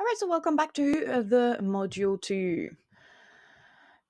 All right, so welcome back to the module 2.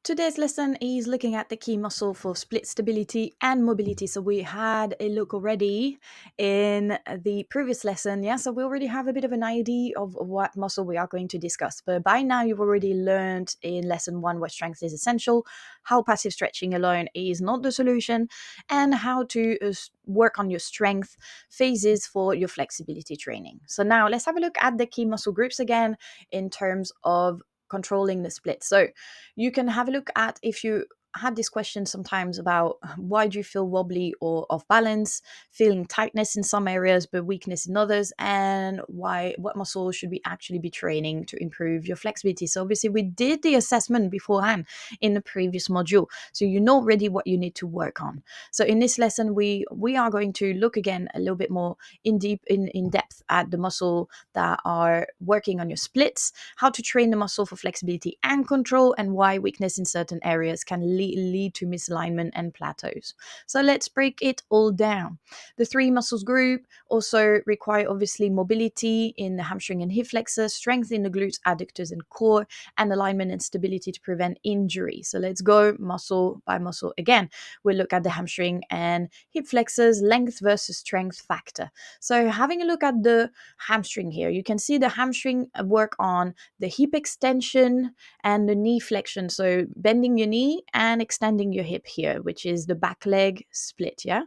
Today's lesson is looking at the key muscle for split stability and mobility. So we had a look already in the previous lesson. Yeah, so we already have a bit of an idea of what muscle we are going to discuss. But by now you've already learned in lesson 1 what strength is essential, how passive stretching alone is not the solution, and how to work on your strength phases for your flexibility training. So now let's have a look at the key muscle groups again in terms of controlling the split. So you can have a look at, if you had this question sometimes about why do you feel wobbly or off balance, feeling tightness in some areas but weakness in others, and what muscle should we actually be training to improve your flexibility. So obviously we did the assessment beforehand in the previous module, so you know already what you need to work on. So in this lesson we are going to look again a little bit more in depth at the muscle that are working on your splits, how to train the muscle for flexibility and control, and why weakness in certain areas can lead to misalignment and plateaus. So let's break it all down. The three muscles group also require obviously mobility in the hamstring and hip flexors, strength in the glutes, adductors, and core, and alignment and stability to prevent injury. So let's go muscle by muscle again. We'll look at the hamstring and hip flexors, length versus strength factor. So having a look at the hamstring here, you can see the hamstring work on the hip extension and the knee flexion. So bending your knee and extending your hip here, which is the back leg split. Yeah.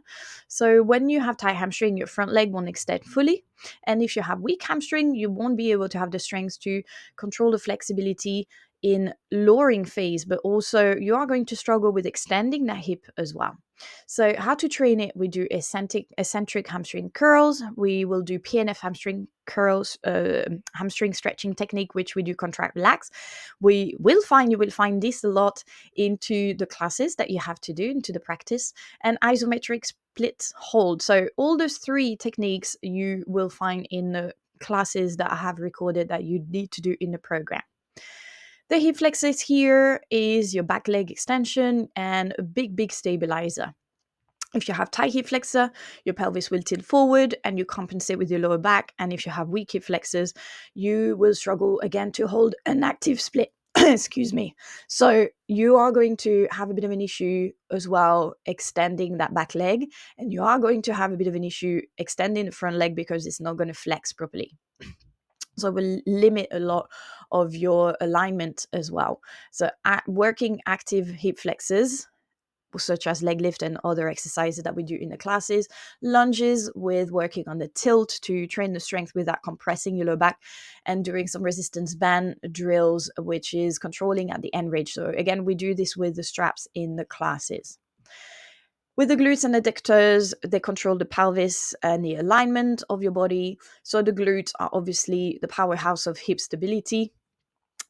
So when you have tight hamstring, your front leg won't extend fully. And if you have weak hamstring, you won't be able to have the strength to control the flexibility in lowering phase, but also you are going to struggle with extending that hip as well. So how to train it? We do eccentric hamstring curls. We will do PNF hamstring curls, hamstring stretching technique, which we do contract relax. You will find this a lot into the classes that you have to do, into the practice, and isometric split hold. So all those three techniques you will find in the classes that I have recorded that you need to do in the program. The hip flexors here is your back leg extension and a big stabilizer. If you have tight hip flexor, your pelvis will tilt forward and you compensate with your lower back. And if you have weak hip flexors, you will struggle again to hold an active split. Excuse me. So you are going to have a bit of an issue as well extending that back leg, and you are going to have a bit of an issue extending the front leg because it's not going to flex properly. So it will limit a lot of your alignment as well. So working active hip flexors, such as leg lift and other exercises that we do in the classes, lunges with working on the tilt to train the strength without compressing your lower back, and doing some resistance band drills, which is controlling at the end range. So again, we do this with the straps in the classes. With the glutes and adductors, they control the pelvis and the alignment of your body. So the glutes are obviously the powerhouse of hip stability,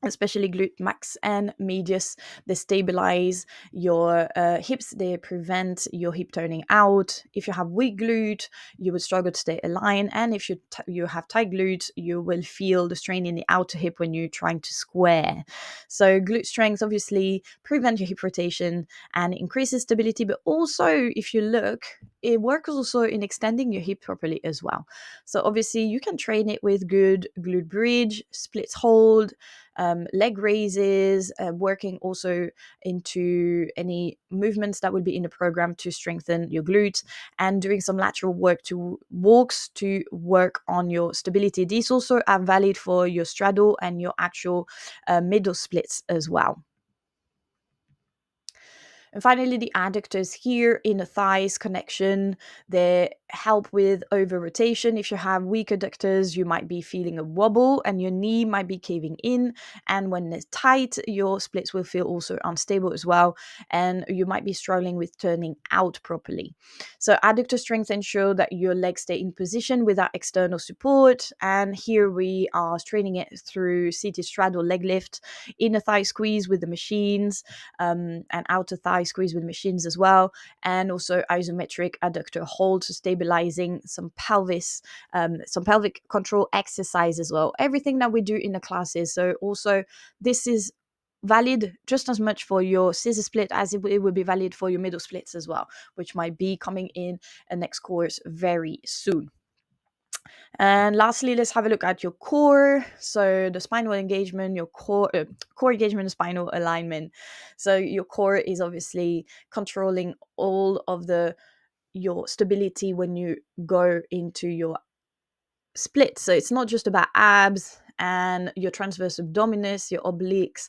especially glute max and medius. They stabilize your hips. They prevent your hip turning out. If you have weak glute, you will struggle to stay aligned, and if you have tight glutes, you will feel the strain in the outer hip when you're trying to square. So glute strength obviously prevent your hip rotation and increases stability, but also if you look, it works also in extending your hip properly as well. So obviously you can train it with good glute bridge, split hold, leg raises, working also into any movements that would be in the program to strengthen your glutes, and doing some lateral work to walks to work on your stability. These also are valid for your straddle and your actual middle splits as well. And finally, the adductors here in the thighs connection, they help with over rotation. If you have weak adductors, you might be feeling a wobble and your knee might be caving in. And when it's tight, your splits will feel also unstable as well. And you might be struggling with turning out properly. So adductor strength ensure that your legs stay in position without external support. And here we are training it through seated straddle leg lift, inner thigh squeeze with the machines, and outer thigh squeeze with machines as well, and also isometric adductor hold, so stabilizing some pelvic control exercise as well. Everything that we do in the classes. So also this is valid just as much for your scissor split as it would be valid for your middle splits as well, which might be coming in a next course very soon. And lastly, let's have a look at your core. So the spinal engagement, your core engagement and spinal alignment. So your core is obviously controlling all of the your stability when you go into your split. So it's not just about abs and your transverse abdominis, your obliques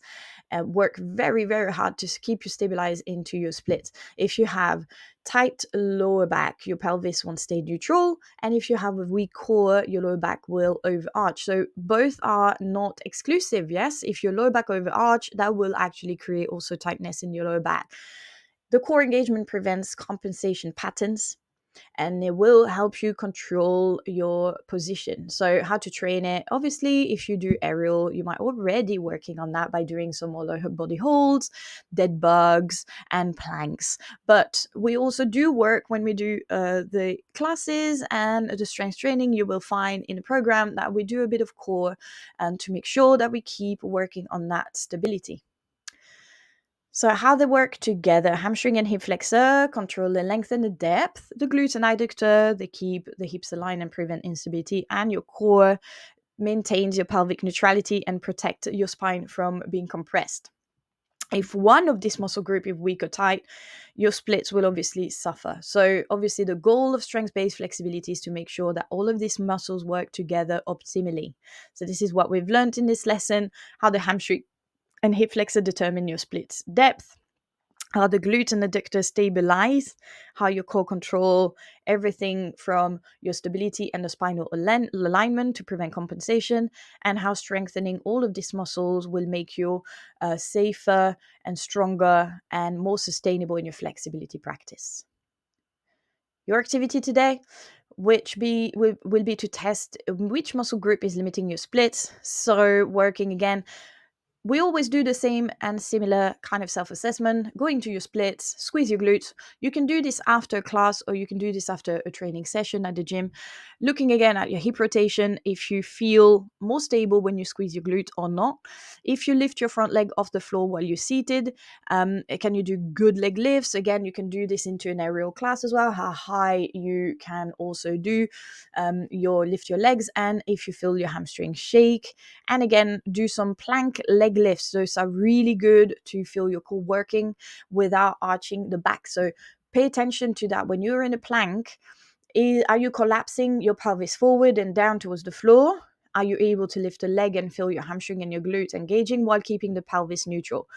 work very, very hard to keep you stabilized into your splits. If you have tight lower back, your pelvis won't stay neutral. And if you have a weak core, your lower back will overarch. So both are not exclusive. Yes, if your lower back overarch, that will actually create also tightness in your lower back. The core engagement prevents compensation patterns and it will help you control your position. So how to train it? Obviously, if you do aerial, you might already working on that by doing some lower body holds, dead bugs, and planks. But we also do work when we do the classes and the strength training. You will find in the program that we do a bit of core and to make sure that we keep working on that stability. So how they work together, hamstring and hip flexor control the length and the depth. The glutes and adductor, they keep the hips aligned and prevent instability. And your core maintains your pelvic neutrality and protect your spine from being compressed. If one of this muscle group is weak or tight, your splits will obviously suffer. So obviously the goal of strength-based flexibility is to make sure that all of these muscles work together optimally. So this is what we've learned in this lesson, how the hamstring and hip flexor determine your splits depth, how the glute and adductor stabilize, how your core control everything from your stability and the spinal alignment to prevent compensation, and how strengthening all of these muscles will make you safer and stronger and more sustainable in your flexibility practice. Your activity today, will be to test which muscle group is limiting your splits. So working again, we always do the same and similar kind of self-assessment. Go into your splits, squeeze your glutes. You can do this after a class or you can do this after a training session at the gym. Looking again at your hip rotation, if you feel more stable when you squeeze your glute or not. If you lift your front leg off the floor while you're seated, can you do good leg lifts? Again, you can do this into an aerial class as well, how high you can also do lift your legs, and if you feel your hamstrings shake. And again, do some plank leg lifts. Those are really good to feel your core working without arching the back. So pay attention to that. When you're in a plank, are you collapsing your pelvis forward and down towards the floor? Are you able to lift a leg and feel your hamstring and your glutes engaging while keeping the pelvis neutral?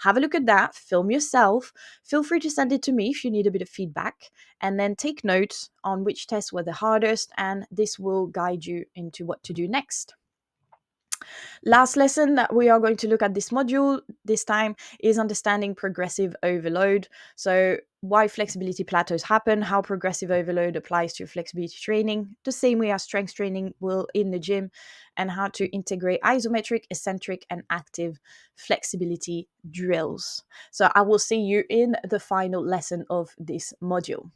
Have a look at that, film yourself. Feel free to send it to me if you need a bit of feedback, and then take notes on which tests were the hardest, and this will guide you into what to do next. Last lesson that we are going to look at this module this time is understanding progressive overload. So why flexibility plateaus happen, how progressive overload applies to your flexibility training, the same way as strength training will in the gym, and how to integrate isometric, eccentric, and active flexibility drills. So I will see you in the final lesson of this module.